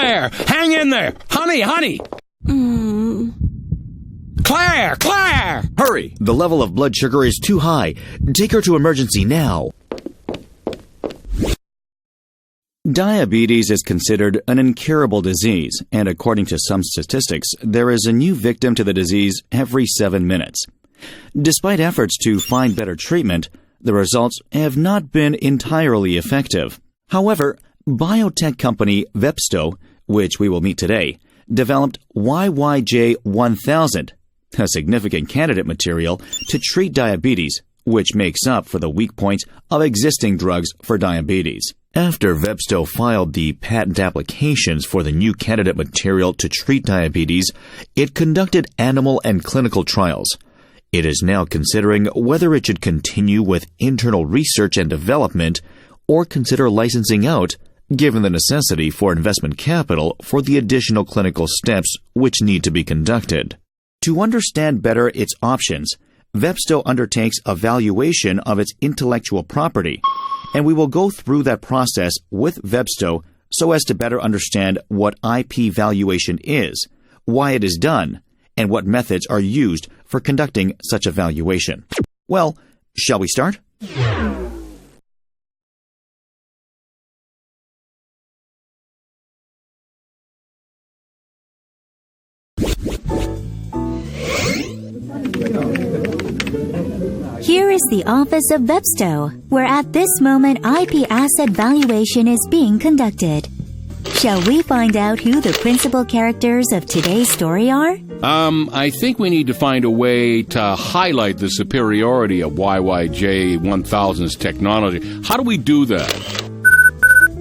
there! Hang in there! Honey! Claire! Hurry! The level of blood sugar is too high. Take her to emergency now. Diabetes is considered an incurable disease, and according to some statistics, there is a new victim to the disease every 7 minutes. Despite efforts to find better treatment, the results have not been entirely effective. However, biotech company Vepsto, which we will meet today, developed YYJ-1000, a significant candidate material to treat diabetes, which makes up for the weak points of existing drugs for diabetes. After Vepsto filed the patent applications for the new candidate material to treat diabetes, it conducted animal and clinical trials. It is now considering whether it should continue with internal research and development or consider licensing out, given the necessity for investment capital for the additional clinical steps which need to be conducted. To understand better its options, Vepsto undertakes a valuation of its intellectual property, and we will go through that process with Vepsto so as to better understand what IP valuation is, why it is done, and what methods are used for conducting such a valuation. Well, shall we start? Here is the office of Vepsto, where at this moment IP asset valuation is being conducted. Shall we find out who the principal characters of today's story are? I think we need to find a way to highlight the superiority of YYJ-1000's technology. How do we do that?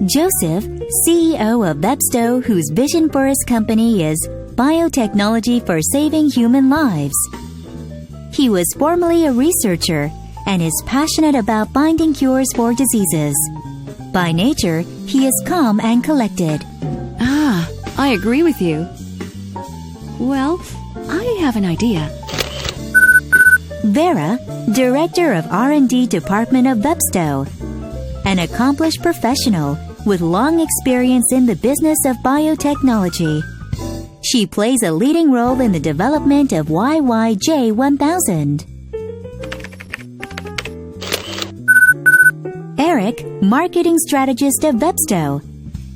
Joseph, CEO of Vepsto, whose vision for his company is biotechnology for saving human lives. He was formerly a researcher and is passionate about finding cures for diseases. By nature, he is calm and collected. I agree with you. Well, I have an idea. Vera, Director of R&D Department of Vepsto, an accomplished professional with long experience in the business of biotechnology. She plays a leading role in the development of YYJ-1000. Eric, Marketing Strategist of Vepsto.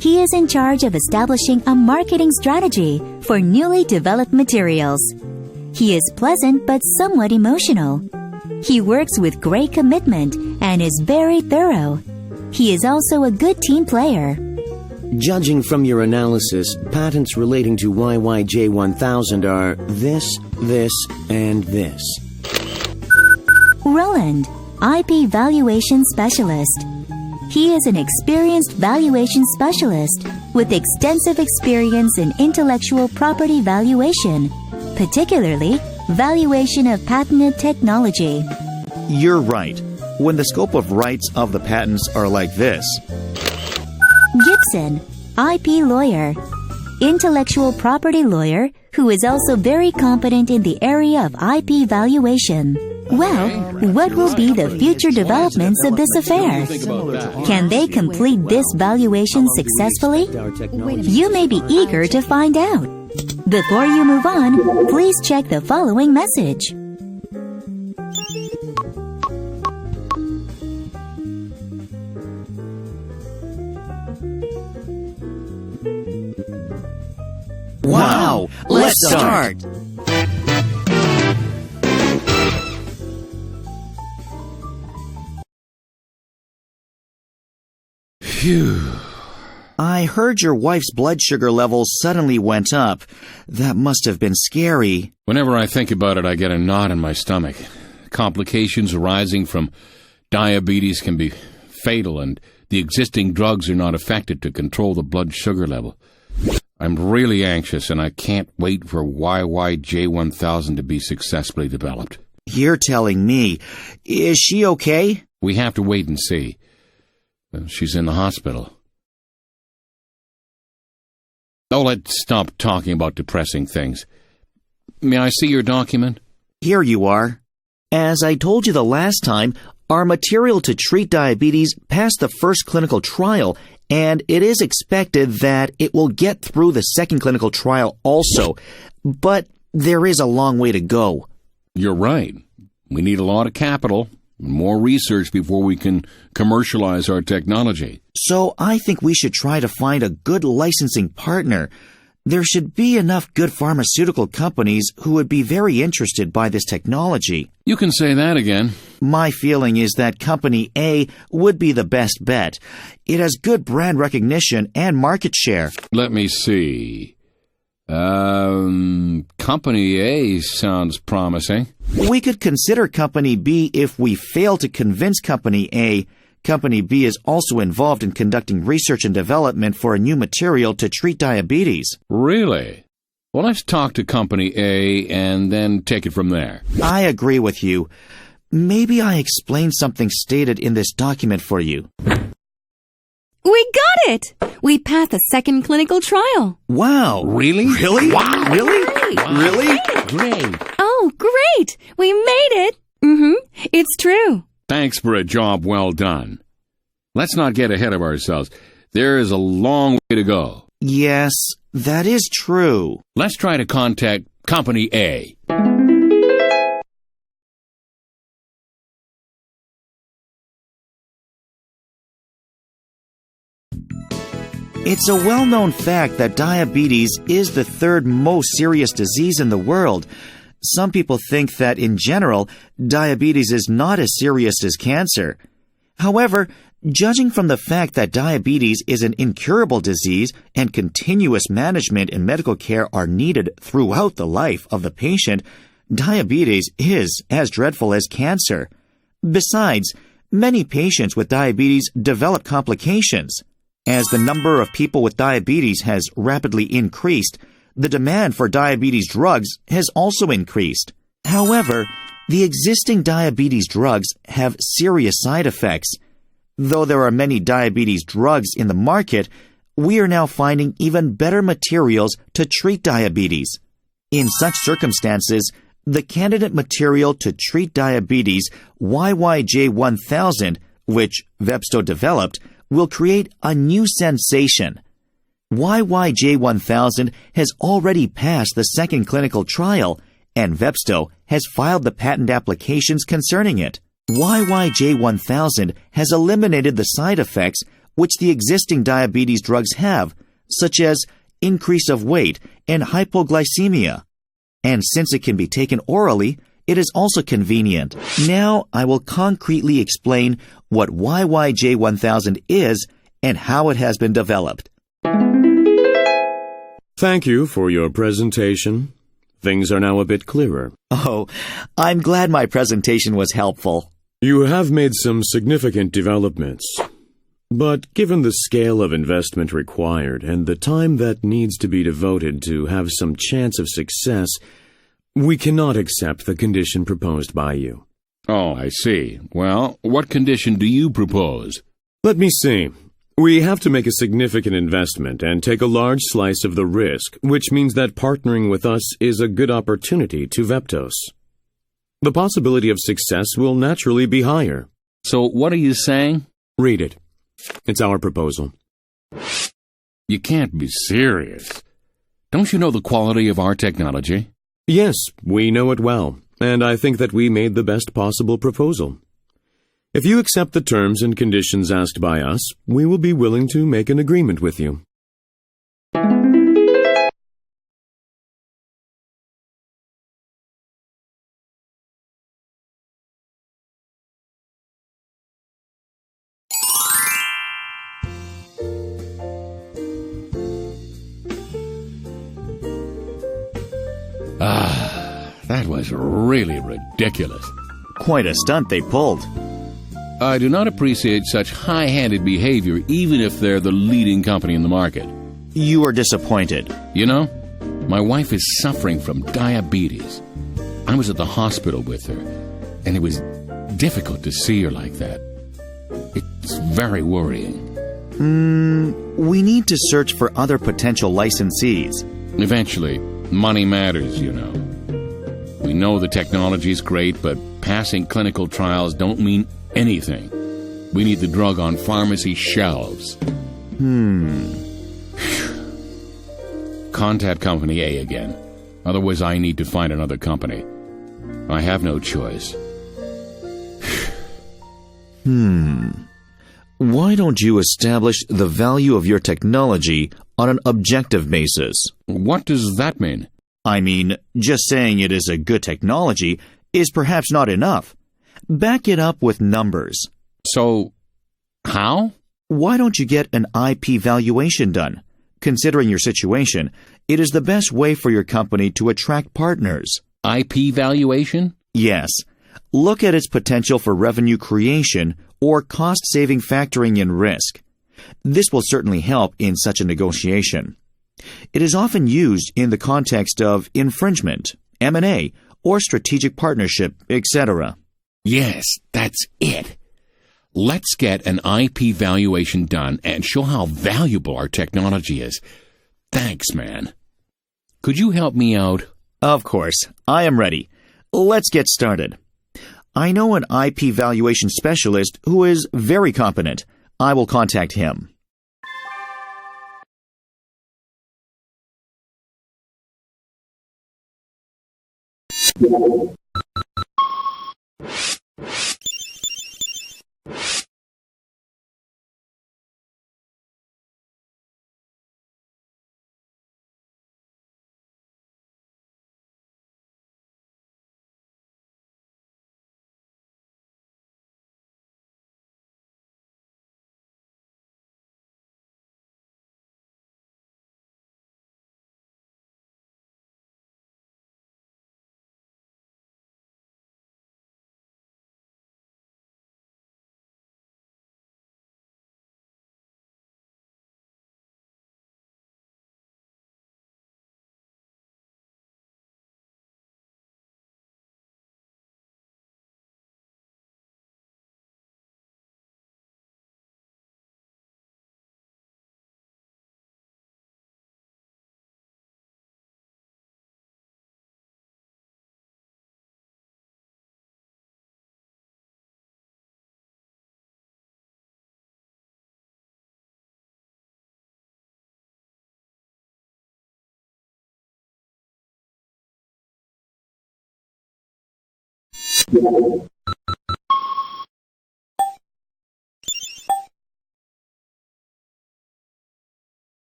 He is in charge of establishing a marketing strategy for newly developed materials. He is pleasant but somewhat emotional. He works with great commitment and is very thorough. He is also a good team player. Judging from your analysis, patents relating to YYJ-1000 are this, and this. Roland, IP Valuation Specialist. He is an experienced valuation specialist with extensive experience in intellectual property valuation, particularly valuation of patented technology. You're right. When the scope of rights of the patents are like this. Gibson, IP Lawyer. Intellectual property lawyer who is also very competent in the area of IP valuation. Well, what will be the future developments of this affair? Can they complete this valuation successfully? You may be eager to find out. Before you move on, please check the following message. Wow! Let's start! Phew. I heard your wife's blood sugar levels suddenly went up. That must have been scary. Whenever I think about it, I get a knot in my stomach. Complications arising from diabetes can be fatal, and the existing drugs are not effective to control the blood sugar level. I'm really anxious, and I can't wait for YYJ-1000 to be successfully developed. You're telling me. Is she okay? We have to wait and see. She's in the hospital. Oh, let's stop talking about depressing things. May I see your document? Here you are. As I told you the last time, our material to treat diabetes passed the first clinical trial and it is expected that it will get through the second clinical trial also, but there is a long way to go. You're right. We need a lot of capital and more research before we can commercialize our technology. So I think we should try to find a good licensing partner. There should be enough good pharmaceutical companies who would be very interested by this technology. You can say that again. My feeling is that Company A would be the best bet. It has good brand recognition and market share. Let me see. Company A sounds promising. We could consider Company B if we fail to convince Company A. Company B is also involved in conducting research and development for a new material to treat diabetes. Really? Well, let's talk to Company A and then take it from there. I agree with you. Maybe I explained something stated in this document for you. We got it! We passed the second clinical trial. Wow. Really? Really? Wow. Really? Wow. Really? Great. Oh, great! We made it! It's true. Thanks for a job well done. Let's not get ahead of ourselves. There is a long way to go. Yes, that is true. Let's try to contact Company A. It's a well-known fact that diabetes is the third most serious disease in the world. Some people think that, in general, diabetes is not as serious as cancer. However, judging from the fact that diabetes is an incurable disease and continuous management and medical care are needed throughout the life of the patient, diabetes is as dreadful as cancer. Besides, many patients with diabetes develop complications. As the number of people with diabetes has rapidly increased, the demand for diabetes drugs has also increased. However, the existing diabetes drugs have serious side effects. Though there are many diabetes drugs in the market, we are now finding even better materials to treat diabetes. In such circumstances, the candidate material to treat diabetes, YYJ1000, which Vebsto developed, will create a new sensation. YYJ1000 has already passed the second clinical trial, and Vebsto has filed the patent applications concerning it. YYJ1000 has eliminated the side effects which the existing diabetes drugs have, such as increase of weight and hypoglycemia. And since it can be taken orally, it is also convenient. Now I will concretely explain what YYJ1000 is and how it has been developed. Thank you for your presentation. Things are now a bit clearer. Oh, I'm glad my presentation was helpful. You have made some significant developments. But given the scale of investment required and the time that needs to be devoted to have some chance of success, we cannot accept the condition proposed by you. Oh, I see. Well, what condition do you propose? Let me see. We have to make a significant investment and take a large slice of the risk, which means that partnering with us is a good opportunity to Veptos. The possibility of success will naturally be higher. So what are you saying? Read it. It's our proposal. You can't be serious. Don't you know the quality of our technology? Yes, we know it well, and I think that we made the best possible proposal. If you accept the terms and conditions asked by us, we will be willing to make an agreement with you. That was really ridiculous. Quite a stunt they pulled. I do not appreciate such high-handed behavior, even if they're the leading company in the market. You are disappointed. You know, my wife is suffering from diabetes. I was at the hospital with her, and it was difficult to see her like that. It's very worrying. We need to search for other potential licensees. Eventually, money matters, you know. We know the technology is great, but passing clinical trials don't mean anything. We need the drug on pharmacy shelves. Contact Company A again. Otherwise, I need to find another company. I have no choice. Why don't you establish the value of your technology on an objective basis? What does that mean? I mean, just saying it is a good technology is perhaps not enough. Back it up with numbers. So, how? Why don't you get an IP valuation done? Considering your situation, it is the best way for your company to attract partners. IP valuation? Yes. Look at its potential for revenue creation or cost-saving factoring in risk. This will certainly help in such a negotiation. It is often used in the context of infringement, M&A, or strategic partnership, etc. Yes, that's it. Let's get an IP valuation done and show how valuable our technology is. Thanks, man. Could you help me out? Of course. I am ready. Let's get started. I know an IP valuation specialist who is very competent. I will contact him.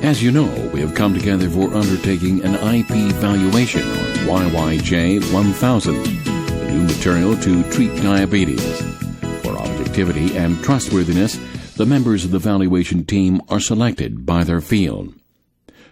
As you know, we have come together for undertaking an IP valuation on YYJ 1000, the new material to treat diabetes. For objectivity objectivity and trustworthiness, the members of the valuation team are selected by their field.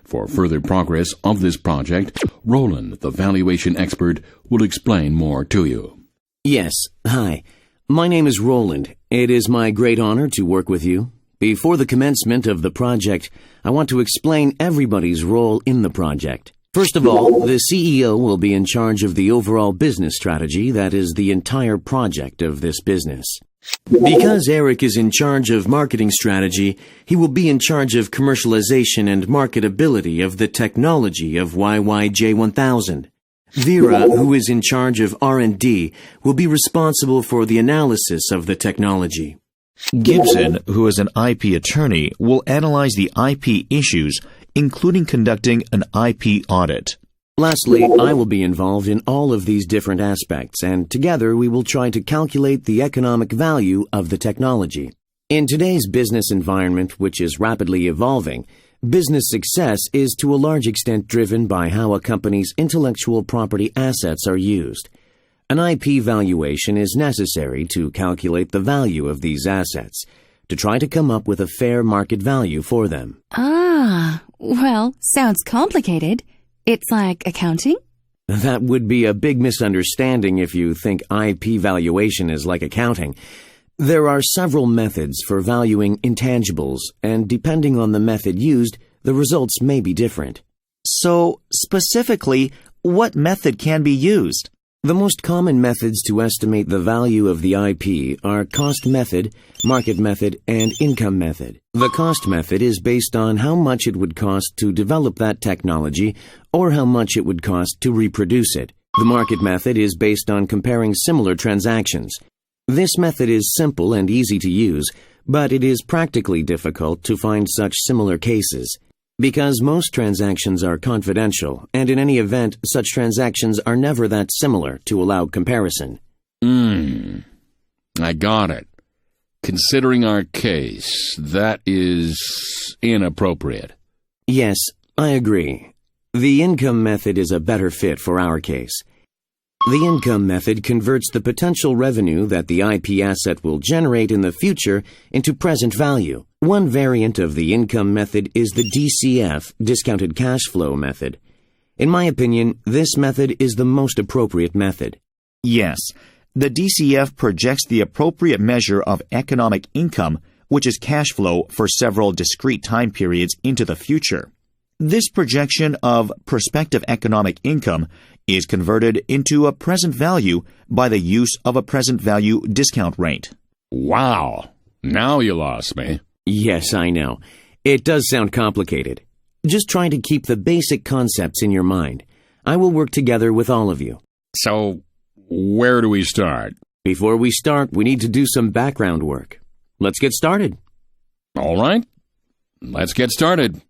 For further progress of this project, Roland, the valuation expert, will explain more to you. Yes, hi. My name is Roland. It is my great honor to work with you. Before the commencement of the project, I want to explain everybody's role in the project. First of all, the CEO will be in charge of the overall business strategy, that is, the entire project of this business. Because Eric is in charge of marketing strategy, he will be in charge of commercialization and marketability of the technology of YYJ1000. Vera, who is in charge of R&D, will be responsible for the analysis of the technology. Gibson, who is an IP attorney, will analyze the IP issues, including conducting an IP audit. Lastly, I will be involved in all of these different aspects, and together we will try to calculate the economic value of the technology. In today's business environment, which is rapidly evolving, business success is to a large extent driven by how a company's intellectual property assets are used. An IP valuation is necessary to calculate the value of these assets, to try to come up with a fair market value for them. Ah, well, sounds complicated. It's like accounting? That would be a big misunderstanding if you think IP valuation is like accounting. There are several methods for valuing intangibles, and depending on the method used, the results may be different. So, specifically, what method can be used? The most common methods to estimate the value of the IP are cost method, market method, and income method. The cost method is based on how much it would cost to develop that technology or how much it would cost to reproduce it. The market method is based on comparing similar transactions. This method is simple and easy to use, but it is practically difficult to find such similar cases. Because most transactions are confidential, and in any event, such transactions are never that similar to allow comparison. I got it. Considering our case, that is inappropriate. Yes, I agree. The income method is a better fit for our case. The income method converts the potential revenue that the IP asset will generate in the future into present value. One variant of the income method is the DCF, discounted cash flow method. In my opinion, this method is the most appropriate method. Yes, the DCF projects the appropriate measure of economic income, which is cash flow for several discrete time periods into the future. This projection of prospective economic income is converted into a present value by the use of a present value discount rate. Wow. Now you lost me. Yes, I know. It does sound complicated. Just try to keep the basic concepts in your mind. I will work together with all of you. So, where do we start? Before we start, we need to do some background work. Let's get started. All right. Let's get started.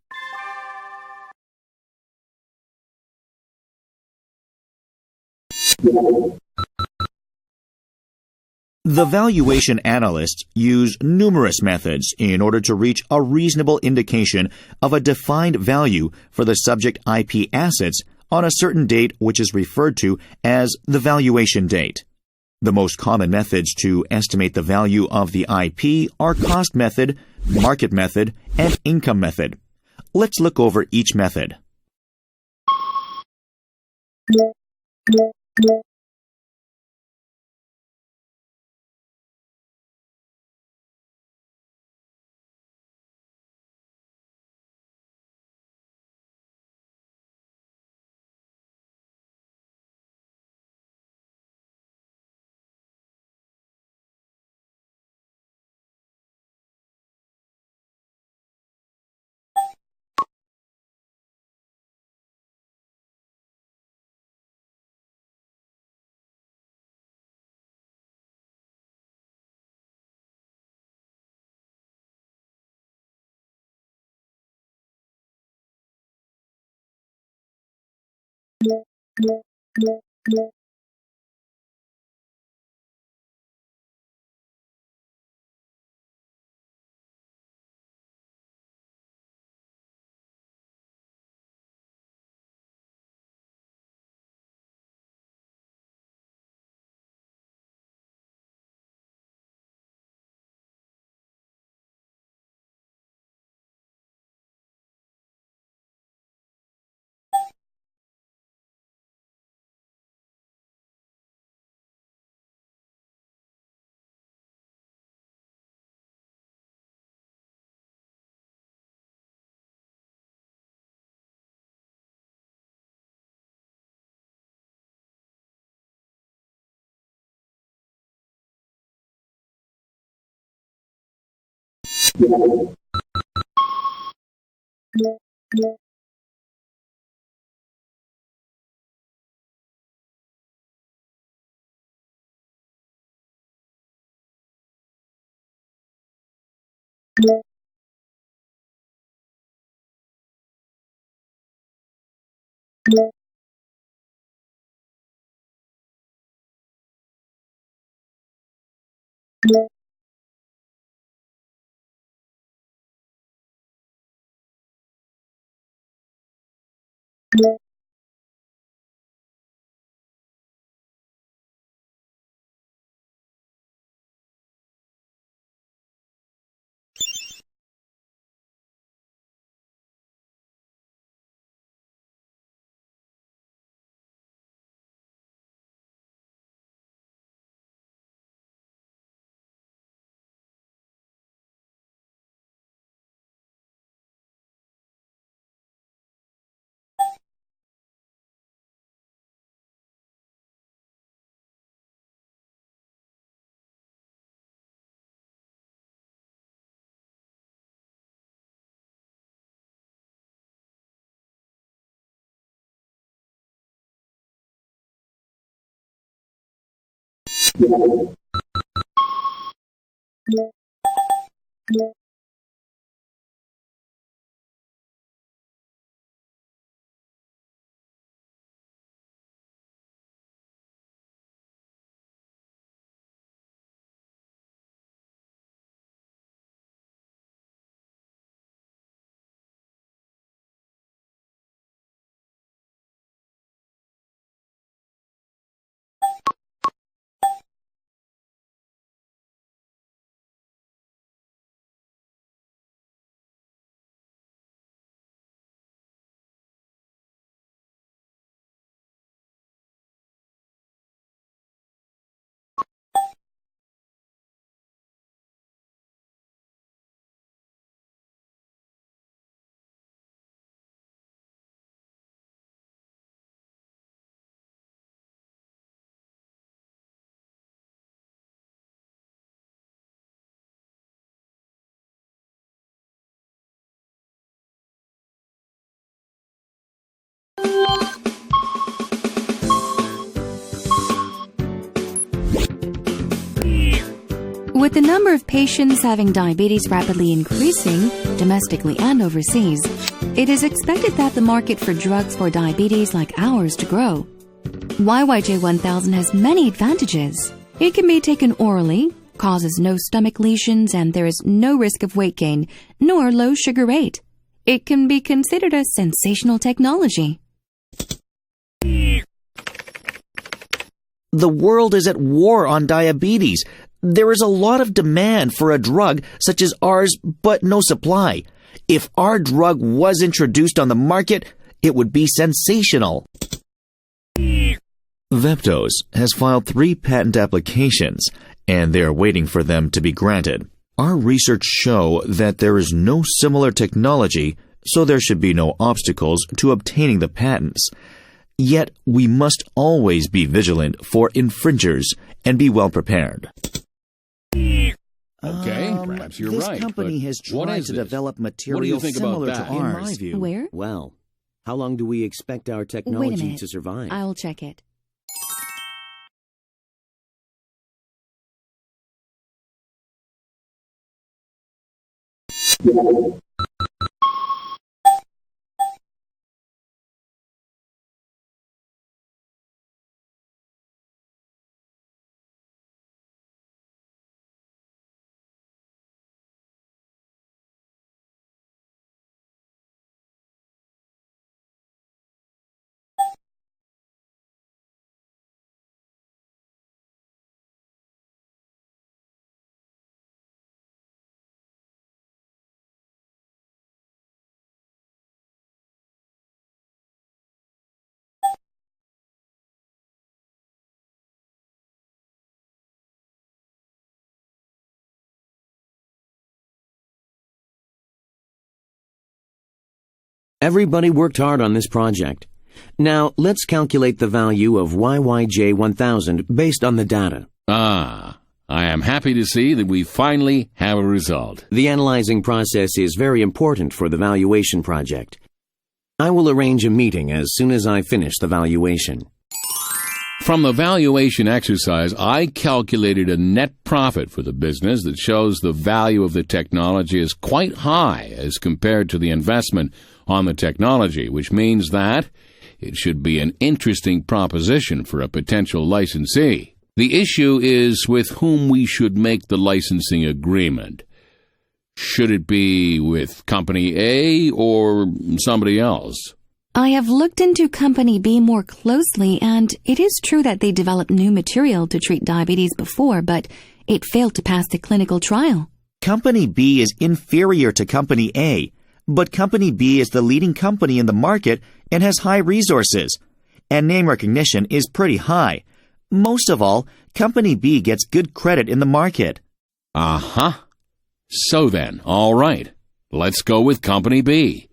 The valuation analysts use numerous methods in order to reach a reasonable indication of a defined value for the subject IP assets on a certain date, which is referred to as the valuation date. The most common methods to estimate the value of the IP are cost method, market method, and income method. Let's look over each method. With the number of patients having diabetes rapidly increasing, domestically and overseas, it is expected that the market for drugs for diabetes like ours to grow. YYJ1000 has many advantages. It can be taken orally, causes no stomach lesions, and there is no risk of weight gain, nor low sugar rate. It can be considered a sensational technology. The world is at war on diabetes. There is a lot of demand for a drug such as ours, but no supply. If our drug was introduced on the market, it would be sensational. Veptos has filed 3 patent applications, and they are waiting for them to be granted. Our research show that there is no similar technology, so there should be no obstacles to obtaining the patents. Yet, we must always be vigilant for infringers and be well prepared. Okay, perhaps you're right. This company but has what tried is to this? develop What do you material think about similar to that? ours. In my view. Where? Well, how long do we expect our Wait a technology minute. to survive? I'll check it. Everybody worked hard on this project. Now, let's calculate the value of YYJ1000 based on the data. Ah, I am I'm happy to see that we finally have a result. The analyzing process is very important for the valuation project. I will arrange a meeting as soon as I finish the valuation. From the valuation exercise, I calculated a net profit for the business that shows the value of the technology is quite high as compared to the investment on the technology, which means that it should be an interesting proposition for a potential licensee. The issue is with whom we should make the licensing agreement. Should it be with Company A or somebody else? I have looked into Company B more closely, and it is true that they developed new material to treat diabetes before, but it failed to pass the clinical trial. Company B is inferior to Company A, but Company B is the leading company in the market and has high resources, and name recognition is pretty high. Most of all, Company B gets good credit in the market. Uh-huh. So then, all right. Let's go with Company B.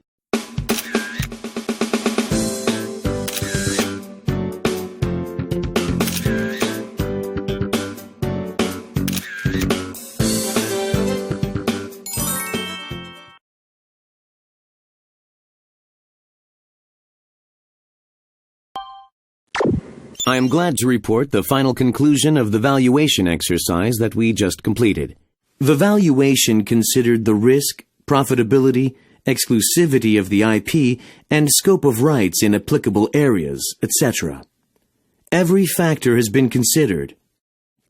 I am glad to report the final conclusion of the valuation exercise that we just completed. The valuation considered the risk, profitability, exclusivity of the IP, and scope of rights in applicable areas, etc. Every factor has been considered.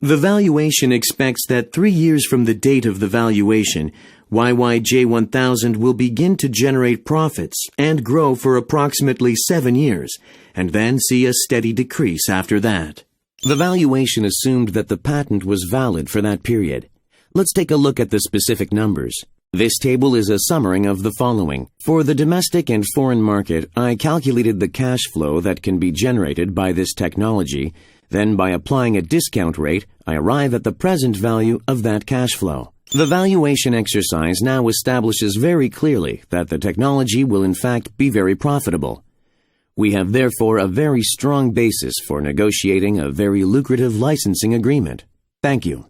The valuation expects that 3 years from the date of the valuation, YYJ1000 will begin to generate profits and grow for approximately 7 years, and then see a steady decrease after that. The valuation assumed that the patent was valid for that period. Let's take a look at the specific numbers. This table is a summary of the following. For the domestic and foreign market, I calculated the cash flow that can be generated by this technology. Then, by applying a discount rate, I arrive at the present value of that cash flow. The valuation exercise now establishes very clearly that the technology will in fact be very profitable. We have therefore a very strong basis for negotiating a very lucrative licensing agreement. Thank you.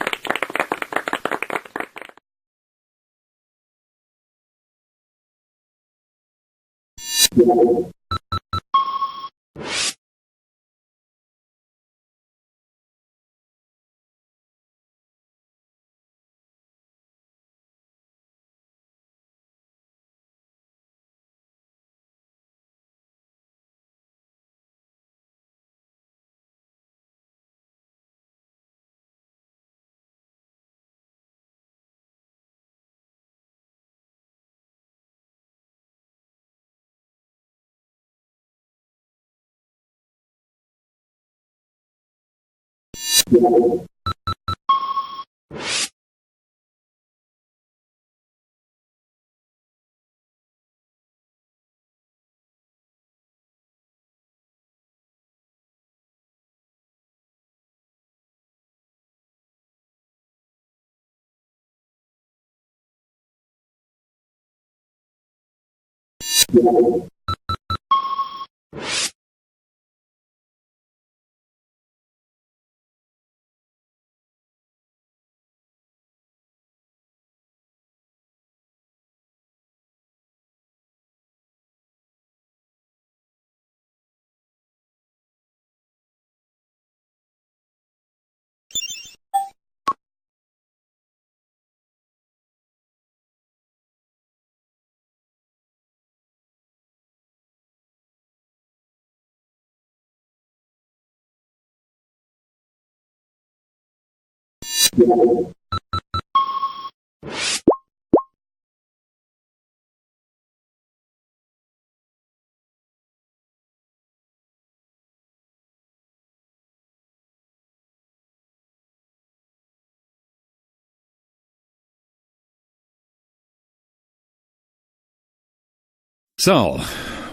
So,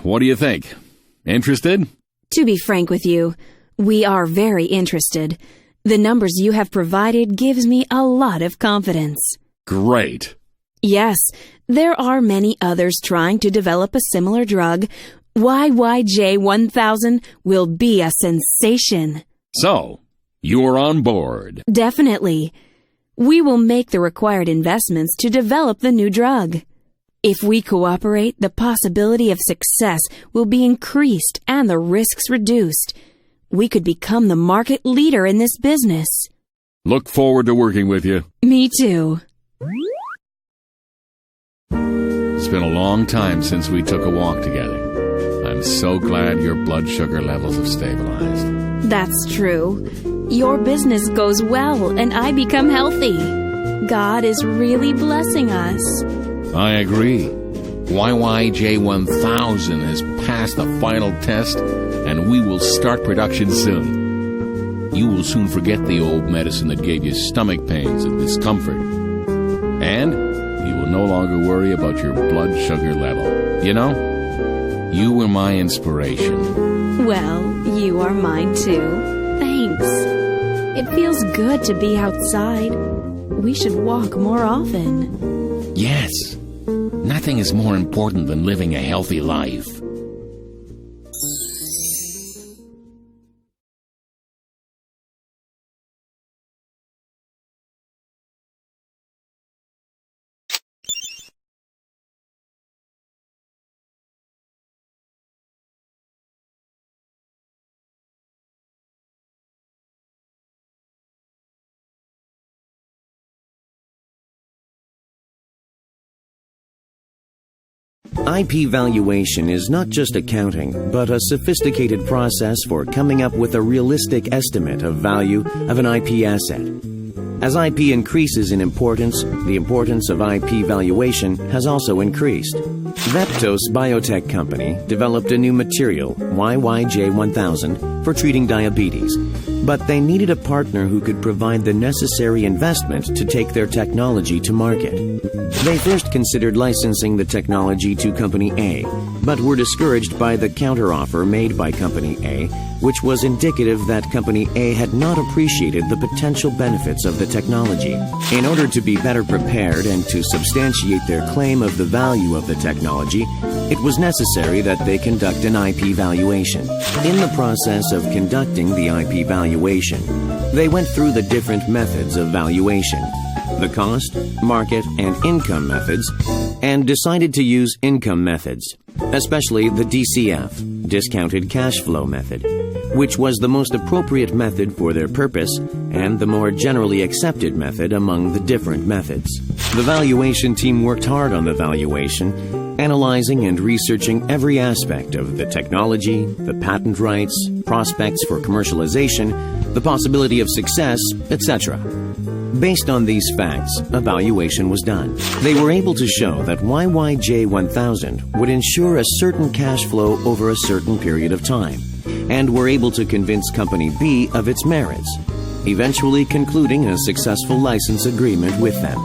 what do you think? Interested? To be frank with you, we are very interested. The numbers you have provided gives me a lot of confidence. Great. Yes, there are many others trying to develop a similar drug. YYJ1000 will be a sensation. So, you're on board. Definitely. We will make the required investments to develop the new drug. If we cooperate, the possibility of success will be increased and the risks reduced. We could become the market leader in this business. Look forward to working with you. Me too. It's been a long time since we took a walk together. I'm so glad your blood sugar levels have stabilized. That's true. Your business goes well and I become healthy. God is really blessing us. I agree. YYJ1000 has passed the final test and we will start production soon. You will soon forget the old medicine that gave you stomach pains and discomfort. And you will no longer worry about your blood sugar level. You know, you were my inspiration. Well, you are mine too. Thanks. It feels good to be outside. We should walk more often. Yes. Nothing is more important than living a healthy life. IP valuation is not just accounting, but a sophisticated process for coming up with a realistic estimate of value of an IP asset. As IP increases in importance, the importance of IP valuation has also increased. Veptos Biotech Company developed a new material, YYJ1000, for treating diabetes, but they needed a partner who could provide the necessary investment to take their technology to market. They first considered licensing the technology to Company A, but were discouraged by the counteroffer made by Company A, which was indicative that Company A had not appreciated the potential benefits of the technology. In order to be better prepared and to substantiate their claim of the value of the technology, it was necessary that they conduct an IP valuation. In the process of conducting the IP valuation, they went through the different methods of valuation, the cost, market, and income methods, and decided to use income methods, especially the DCF, discounted cash flow method, which was the most appropriate method for their purpose and the more generally accepted method among the different methods. The valuation team worked hard on the valuation, analyzing and researching every aspect of the technology, the patent rights, prospects for commercialization, the possibility of success, etc. Based on these facts, a valuation was done. They were able to show that YYJ1000 would ensure a certain cash flow over a certain period of time, and were able to convince Company B of its merits, eventually concluding a successful license agreement with them.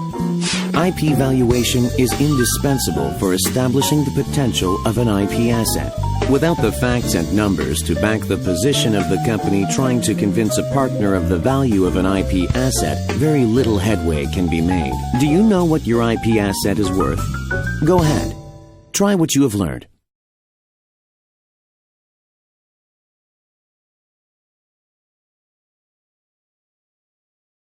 IP valuation is indispensable for establishing the potential of an IP asset. Without the facts and numbers to back the position of the company trying to convince a partner of the value of an IP asset, very little headway can be made. Do you know what your IP asset is worth? Go ahead. Try what you have learned.